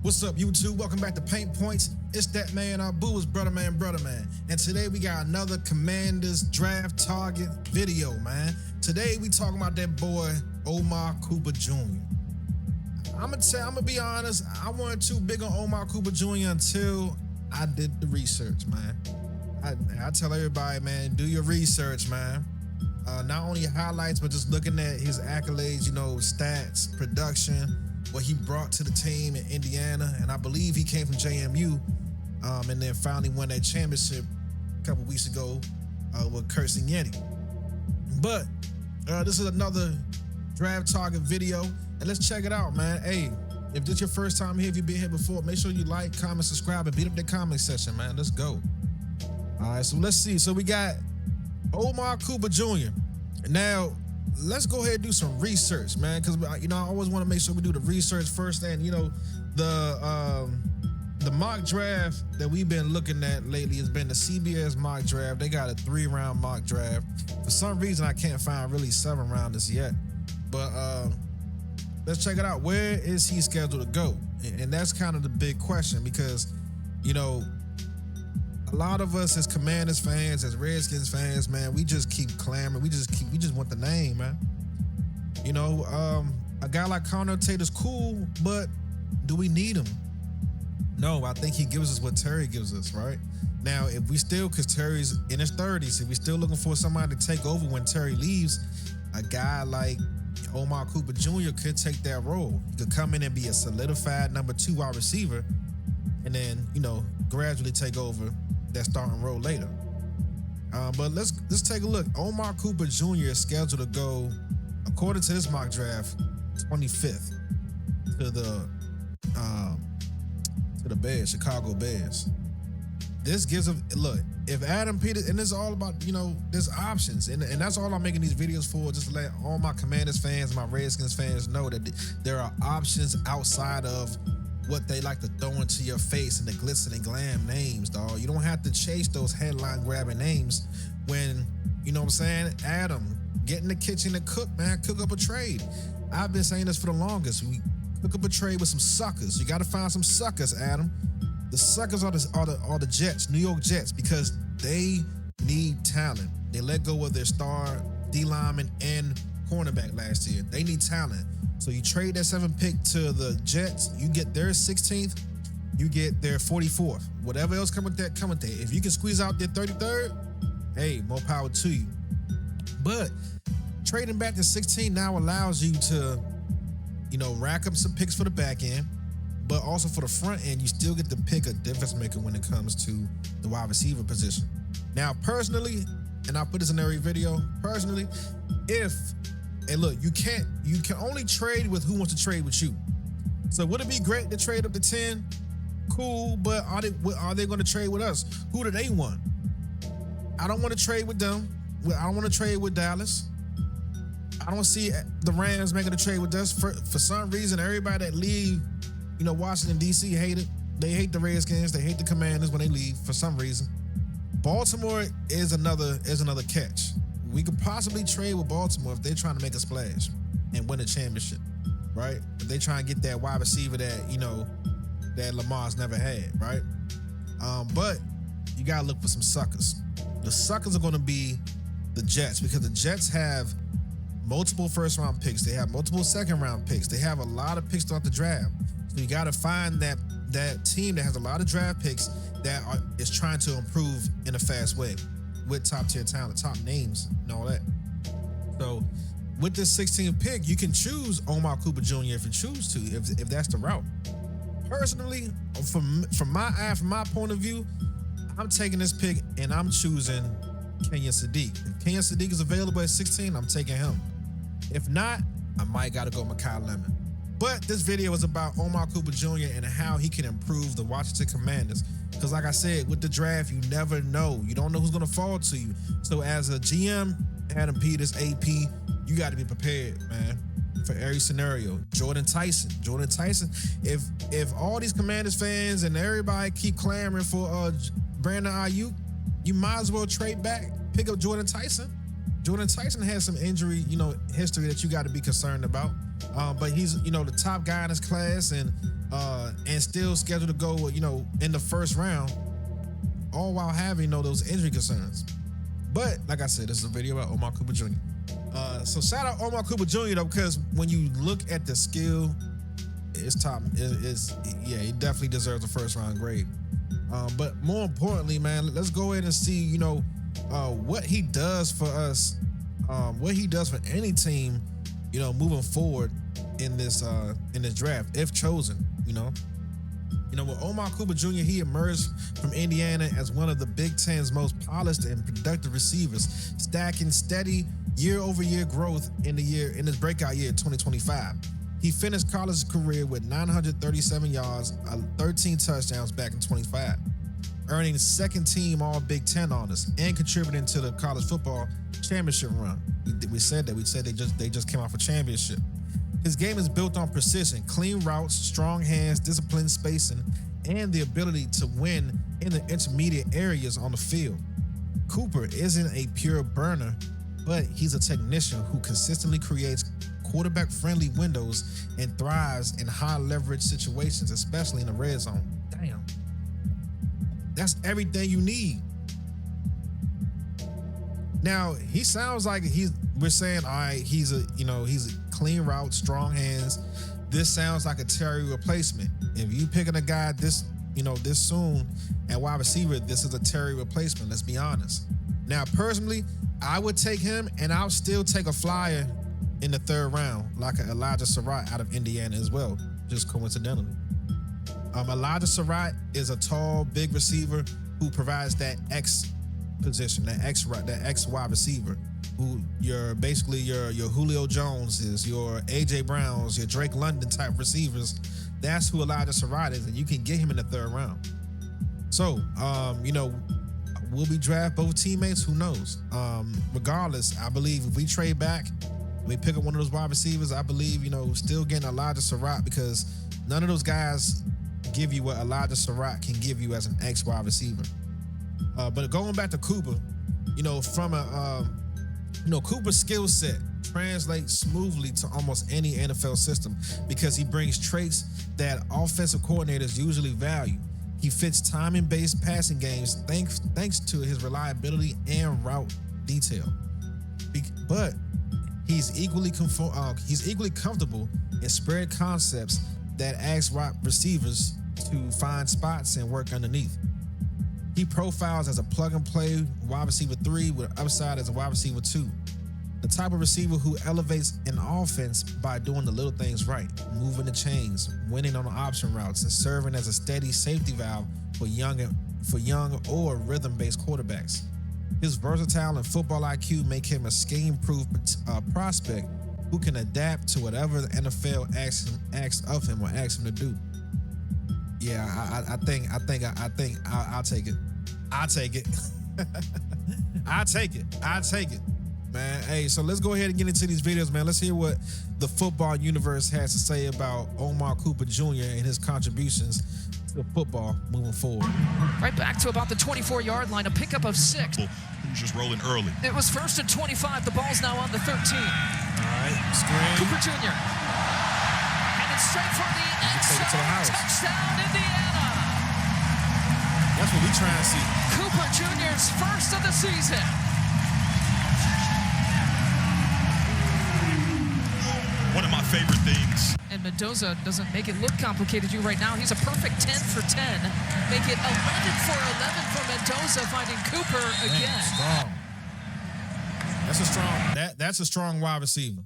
What's up, YouTube? Welcome back to Paint Points. It's that man, our boo is brother man. And today we got another Commanders draft target video, man. Today we talking about that boy, Omar Cooper Jr. I'm gonna be honest, I wasn't too big on Omar Cooper Jr. until I did the research, man. I tell everybody, man, do your research, man. Not only highlights, but just looking at his accolades, stats, production, what he brought to the team in Indiana, and I believe he came from JMU, and then finally won that championship a couple weeks ago with Cursing Yeti. But this is another draft target video, and let's check it out, man. Hey, if this is your first time here, if you've been here before, make sure you like, comment, subscribe, and beat up the comment section, man. Let's go. All right, so let's see. So we got Omar Cooper Jr. Now, let's go ahead and do some research, man, because I always want to make sure we do the research first. And the mock draft that we've been looking at lately has been the CBS mock draft. They got a 3-round mock draft. For some reason, I can't find really 7-rounders yet. But let's check it out. Where is he scheduled to go? And that's kind of the big question, because a lot of us as Commanders fans, as Redskins fans, man, we just keep clamoring. We just want the name, man. A guy like Connor Taylor's cool, but do we need him? No, I think he gives us what Terry gives us, right? Now, if we still, because Terry's in his 30s, if we're still looking for somebody to take over when Terry leaves, a guy like Omar Cooper Jr. could take that role. He could come in and be a solidified number 2 wide receiver, and then, gradually take over that starting role later. But let's take a look. Omar Cooper Jr. is scheduled to go, according to this mock draft, 25th to the Bears, Chicago Bears. This gives him, look, if Adam Peters, and it's all about, there's options, and that's all I'm making these videos for, just to let all my Commanders fans, my Redskins fans know that there are options outside of what they like to throw into your face and the glitz and the glam names, dog. You don't have to chase those headline grabbing names when, Adam, get in the kitchen and cook, man. Cook up a trade. I've been saying this for the longest. We cook up a trade with some suckers. You got to find some suckers, Adam. The suckers are the Jets, New York Jets, because they need talent. They let go of their star D lineman and cornerback last year. They need talent. So you trade that 7th pick to the Jets, you get their 16th, you get their 44th. Whatever else come with that, come with that. If you can squeeze out their 33rd, hey, more power to you. But trading back to 16 now allows you to, rack up some picks for the back end, but also for the front end, you still get to pick a difference maker when it comes to the wide receiver position. Now, personally, and I'll put this in every video, personally, hey, look, you can only trade with who wants to trade with you. So would it be great to trade up to 10? Cool, but are they going to trade with us? Who do they want? I don't want to trade with them. I don't want to trade with Dallas. I don't see the Rams making a trade with us. For some reason, everybody that leave, Washington, D.C. hate it. They hate the Redskins. They hate the Commanders when they leave for some reason. Baltimore is another catch. We could possibly trade with Baltimore if they're trying to make a splash and win a championship, right? If they try and get that wide receiver that, that Lamar's never had, right? But you got to look for some suckers. The suckers are going to be the Jets, because the Jets have multiple first-round picks. They have multiple second-round picks. They have a lot of picks throughout the draft. So you got to find that team that has a lot of draft picks that is trying to improve in a fast way, with top-tier talent, top names, and all that. So with this 16th pick, you can choose Omar Cooper Jr. if you choose to, if that's the route. Personally, from my point of view, I'm taking this pick and I'm choosing Kenyon Sadiq. If Kenyon Sadiq is available at 16, I'm taking him. If not, I might got to go Mekhi Lemon. But this video is about Omar Cooper Jr. and how he can improve the Washington Commanders. Because like I said, with the draft, you never know. You don't know who's going to fall to you. So as a GM, Adam Peters, AP, you got to be prepared, man, for every scenario. Jordan Tyson. If all these Commanders fans and everybody keep clamoring for Brandon Ayuk, you might as well trade back, pick up Jordan Tyson. Jordan Tyson has some injury, history that you got to be concerned about. But he's, the top guy in his class, and and still scheduled to go, in the first round, all while having, those injury concerns. But like I said, this is a video about Omar Cooper Jr. So shout out Omar Cooper Jr. though, because when you look at the skill, it's top. He definitely deserves a first round grade. But more importantly, man, let's go ahead and see, what he does for us, what he does for any team, moving forward in this draft, if chosen, with Omar Cooper Jr., he emerged from Indiana as one of the Big Ten's most polished and productive receivers, stacking steady year-over-year growth in his breakout year, 2025. He finished college career with 937 yards, 13 touchdowns back in 25, earning second team All Big Ten honors and contributing to the college football championship run. We said that. We said they just came off a championship. His game is built on precision, clean routes, strong hands, disciplined spacing, and the ability to win in the intermediate areas on the field. Cooper isn't a pure burner, but he's a technician who consistently creates quarterback-friendly windows and thrives in high-leverage situations, especially in the red zone. Damn. That's everything you need. Now, he sounds like we're saying, all right, he's a clean route, strong hands. This sounds like a Terry replacement. If you picking a guy this soon at wide receiver, this is a Terry replacement, let's be honest. Now, personally, I would take him, and I'll still take a flyer in the third round, like an Elijah Surratt out of Indiana as well, just coincidentally. Elijah Surratt is a tall, big receiver who provides that X position, that X wide receiver, who you're basically your Julio Joneses, your AJ Browns, your Drake London type receivers. That's who Elijah Surratt is, and you can get him in the third round. So, will we draft both teammates? Who knows? Regardless, I believe if we trade back, we pick up one of those wide receivers, I believe, still getting Elijah Surratt, because none of those guys give you what Elijah Surratt can give you as an X wide receiver. But going back to Cooper, from Cooper's skill set translates smoothly to almost any NFL system because he brings traits that offensive coordinators usually value. He fits timing-based passing games thanks to his reliability and route detail. But he's equally comfortable in spread concepts that ask wide receivers to find spots and work underneath. He profiles as a plug-and-play wide receiver 3 with upside as a wide receiver 2. The type of receiver who elevates an offense by doing the little things right, moving the chains, winning on the option routes, and serving as a steady safety valve for young or rhythm-based quarterbacks. His versatile and football IQ make him a scheme-proof prospect who can adapt to whatever the NFL asks of him or asks him to do. Yeah, I think I'll take it. I'll take it. I'll take it. Man, hey, so let's go ahead and get into these videos, man. Let's hear what the football universe has to say about Omar Cooper Jr. and his contributions to football moving forward. Right back to about the 24-yard line, a pickup of 6. He was just rolling early. It was first and 25. The ball's now on the 13. All right, screen. Cooper Jr. And it's straight for the end zone. Touchdown, Indiana. That's what we trying to see. Cooper Jr.'s first of the season. One of my favorite things. And Mendoza doesn't make it look complicated to you right now. He's a perfect 10 for 10. Make it 11 for 11 for Mendoza, finding Cooper again. Man, strong. That's a strong wide receiver.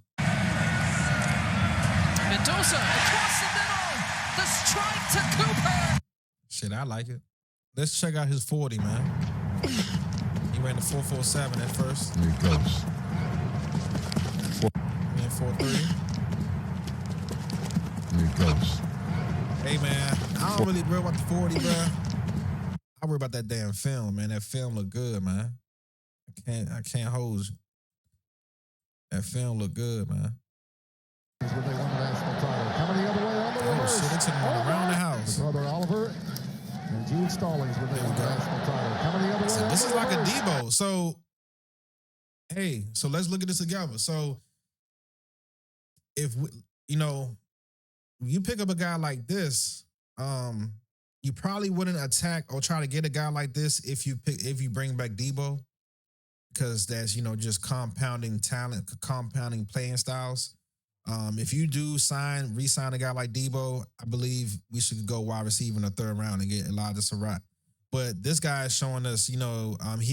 Mendoza across the middle. The strike to Cooper. Shit, I like it. Let's check out his 40, man. He ran the 4.47 at first. Here he goes. And 4.3. Here he goes. Hey, man, I don't really worry about the 40, bro. I worry about that damn film, man. That film look good, man. I can't hold you. That film look good, man. When they won the national title. Coming the other way on the reverse. Shit, they took him around the house. Brother Oliver and Gene Stallings when they won the national title. Coming the other way. So this is like a Debo. So, hey, so let's look at this together. So, if we, you pick up a guy like this, you probably wouldn't attack or try to get a guy like this if you bring back Debo, because that's just compounding talent, compounding playing styles. If you do re-sign a guy like Debo, I believe we should go wide receiver in the third round and get Elijah Surratt. But this guy is showing us, he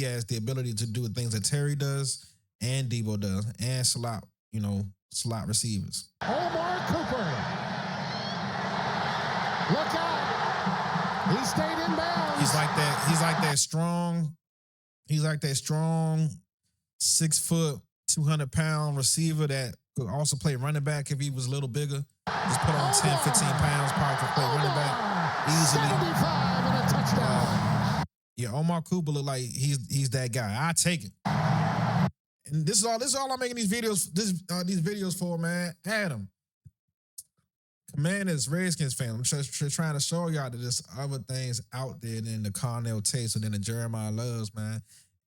has the ability to do things that Terry does and Debo does and slot receivers. Omar Cooper. Look out. He stayed in bounds. He's like that strong 6 foot, 200-pound receiver that could also play running back if he was a little bigger. Just put on 10, 15 pounds, probably could play running back easily. 75 and a touchdown. Omar Cooper look like he's that guy. I take it. And this is all I'm making these videos for, man. Adam, Commanders, Redskins fan. I'm just trying to show y'all that there's other things out there than the Cornell Taste or than the Jeremiah Loves, man.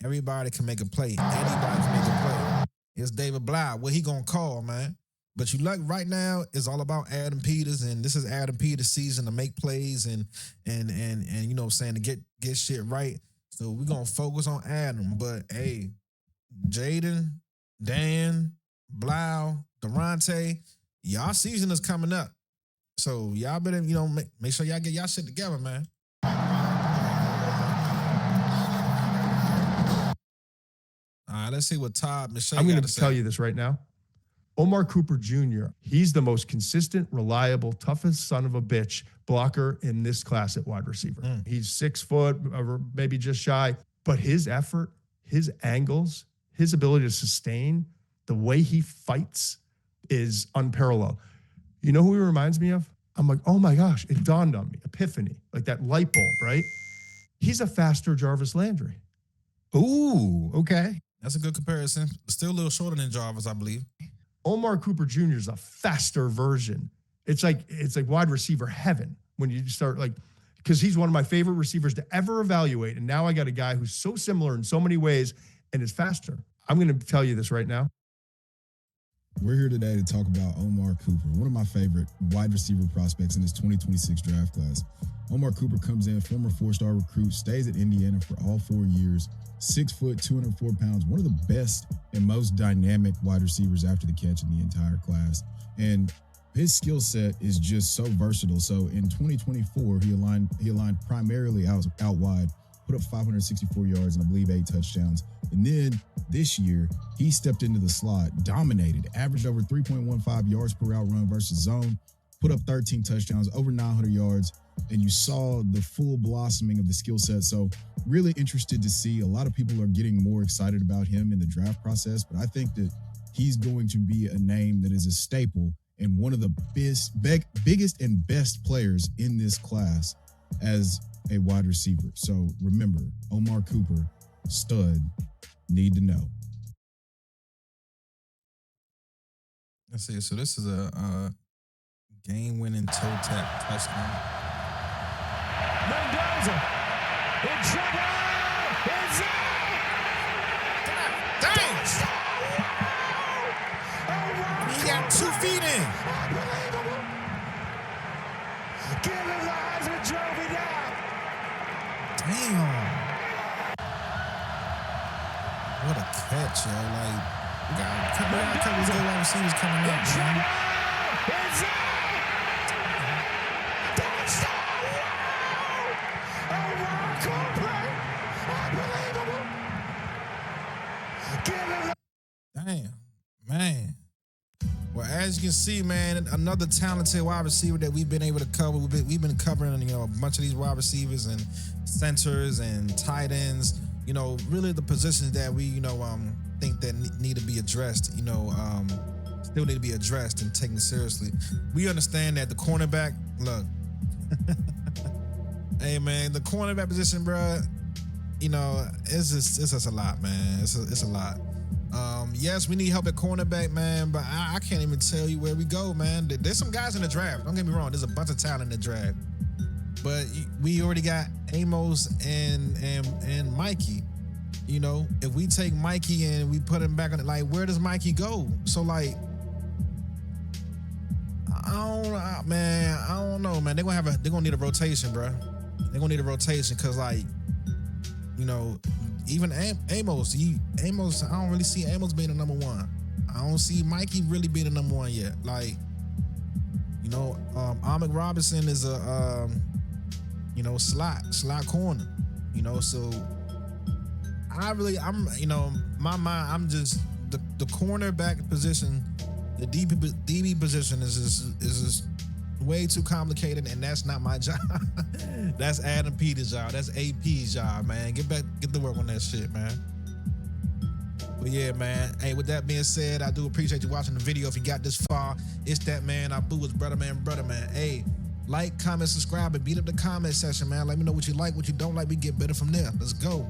Everybody can make a play. Anybody can make a play. It's David Blau. What he gonna call, man? But right now, it's all about Adam Peters, and this is Adam Peters' season to make plays and you know what I'm saying, to get shit right. So we're gonna focus on Adam. But hey, Jaden, Dan, Blau, Durante, y'all season is coming up. So y'all better, make sure y'all get y'all shit together, man. All right, let's see what Todd Michelle. I'm going to tell you this right now. Omar Cooper Jr., he's the most consistent, reliable, toughest son of a bitch blocker in this class at wide receiver. He's 6 foot, or maybe just shy, but his effort, his angles, his ability to sustain, the way he fights is unparalleled. You know who he reminds me of? I'm like, oh my gosh, it dawned on me. Epiphany, like that light bulb, right? He's a faster Jarvis Landry. Ooh, okay. That's a good comparison. Still a little shorter than Jarvis, I believe. Omar Cooper Jr. is a faster version. It's like wide receiver heaven when you start because he's one of my favorite receivers to ever evaluate. And now I got a guy who's so similar in so many ways and is faster. I'm going to tell you this right now. We're here today to talk about Omar Cooper, one of my favorite wide receiver prospects in this 2026 draft class. Omar Cooper comes in, former 4-star recruit, stays at Indiana for all 4 years, 6 foot, 204 pounds, one of the best and most dynamic wide receivers after the catch in the entire class. And his skill set is just so versatile. So in 2024, he aligned primarily out wide, put up 564 yards and I believe 8 touchdowns. And then this year, he stepped into the slot, dominated, averaged over 3.15 yards per route run versus zone, put up 13 touchdowns, over 900 yards, and you saw the full blossoming of the skill set. So really interested to see. A lot of people are getting more excited about him in the draft process, but I think that he's going to be a name that is a staple and one of the biggest and best players in this class as a wide receiver. So remember, Omar Cooper, stud, need to know. Let's see. So this is a game-winning toe tap touchdown. Mendoza in trouble. It's out. Dang! He got 2 feet in. Unbelievable. Give it lies and drove it out. Damn. What a catch, yo. We got a couple of good wide receivers coming up, man. It's out. Damn, man. Well, as you can see, man, another talented wide receiver that we've been able to cover. We've been covering, a bunch of these wide receivers and centers and tight ends. Really the positions that we, think that need to be addressed. Still need to be addressed and taken seriously. We understand that the cornerback. Look, hey man, the cornerback position, bro. It's just a lot, man. It's a lot. Yes, we need help at cornerback, man, but I can't even tell you where we go, man. There's some guys in the draft. Don't get me wrong. There's a bunch of talent in the draft, but we already got Amos and Mikey. If we take Mikey and we put him back on it, where does Mikey go? So Man, I don't know, man. They're gonna need a rotation, bro. They're gonna need a rotation because, like, you know, even Amos, I don't really see Amos being the number one. I don't see Mikey really being the number one yet. Like, you know, Ahmed Robinson is a, you know, slot corner. You know, so you know, my mind, I'm just the cornerback position, the DB position is just way too complicated, and that's not my job. That's Adam Peters' job. That's AP's job, man. Get to work on that shit, man. But yeah, man. Hey, with that being said, I do appreciate you watching the video. If you got this far, it's that man. Abu is brother man. Hey, like, comment, subscribe, and beat up the comment section, man. Let me know what you like, what you don't like. We get better from there. Let's go.